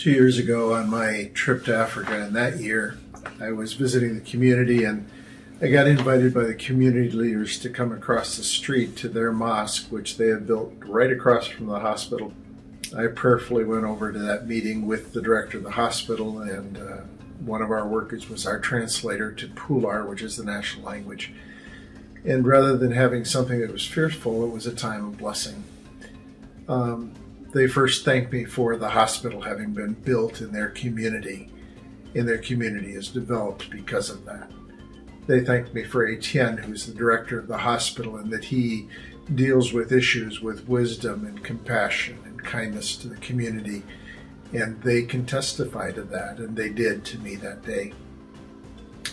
2 years ago on my trip to Africa, and that year I was visiting the community, and I got invited by the community leaders to come across the street to their mosque, which they had built right across from the hospital. I prayerfully went over to that meeting with the director of the hospital, and one of our workers was our translator to Pular, which is the national language. And rather than having something that was fearful, it was a time of blessing. They first thanked me for the hospital having been built in their community, and their community is developed because of that. They thanked me for Etienne, who's the director of the hospital, and that he deals with issues with wisdom and compassion and kindness to the community, and they can testify to that, and they did to me that day.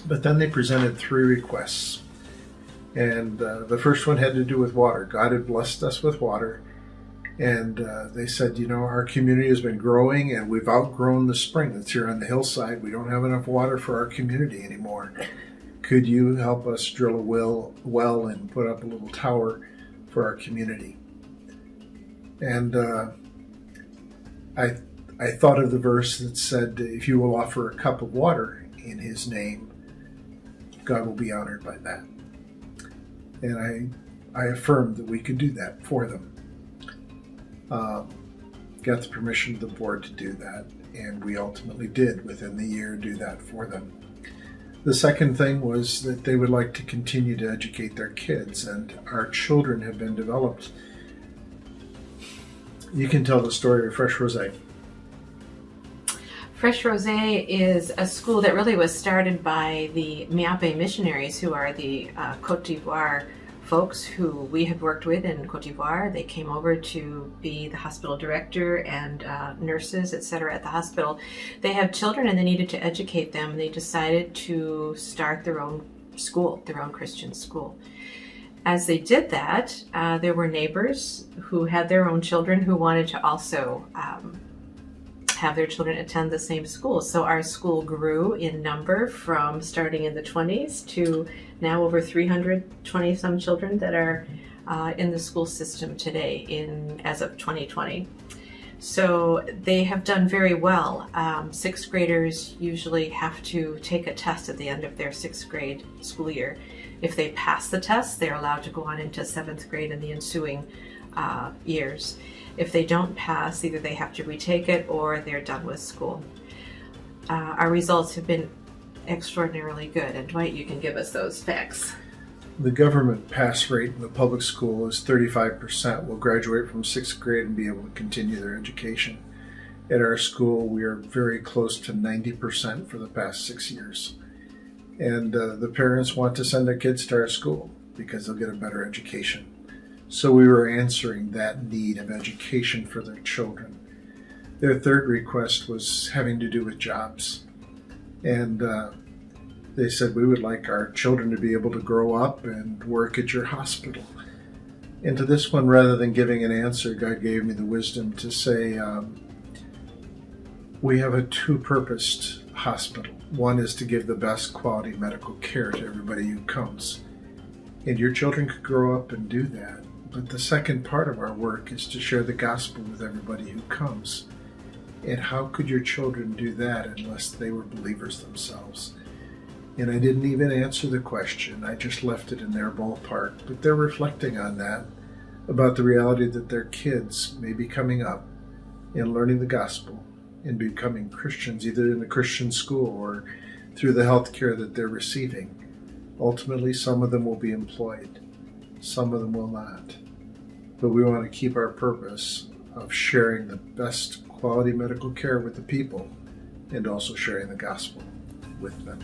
But then they presented 3 requests, and the first one had to do with water. God had blessed us with water. And they said, our community has been growing and we've outgrown the spring that's here on the hillside. We don't have enough water for our community anymore. Could you help us drill a well and put up a little tower for our community? And I thought of the verse that said, if you will offer a cup of water in his name, God will be honored by that. And I affirmed that we could do that for them. Got the permission of the board to do that, and we ultimately did within the year do that for them. The second thing was that they would like to continue to educate their kids, and our children have been developed. You can tell the story of Fresh Rosé. Fresh Rosé is a school that really was started by the Miape missionaries, who are the Côte d'Ivoire folks who we had worked with in Côte d'Ivoire. They came over to be the hospital director and nurses, etc. at the hospital. They have children and they needed to educate them. They decided to start their own school, their own Christian school. As they did that, there were neighbors who had their own children who wanted to also have their children attend the same school. So our school grew in number from starting in the 20s to now over 320 some children that are in the school system today as of 2020. So they have done very well. 6th graders usually have to take a test at the end of their 6th grade school year. If they pass the test, they're allowed to go on into 7th grade and the ensuing years. If they don't pass, either they have to retake it or they're done with school. Our results have been extraordinarily good, and Dwight, you can give us those facts. The government pass rate in the public school is 35% will graduate from 6th grade and be able to continue their education. At our school, we are very close to 90% for the past 6 years. And the parents want to send their kids to our school because they'll get a better education. So we were answering that need of education for their children. Their third request was having to do with jobs. And they said, we would like our children to be able to grow up and work at your hospital. And to this one, rather than giving an answer, God gave me the wisdom to say, we have a 2-purposed hospital. One is to give the best quality medical care to everybody who comes. And your children could grow up and do that. But the second part of our work is to share the gospel with everybody who comes. And how could your children do that unless they were believers themselves? And I didn't even answer the question. I just left it in their ballpark. But they're reflecting on that, about the reality that their kids may be coming up and learning the gospel and becoming Christians, either in the Christian school or through the health care that they're receiving. Ultimately, some of them will be employed. Some of them will not. But we want to keep our purpose of sharing the best quality medical care with the people and also sharing the gospel with them.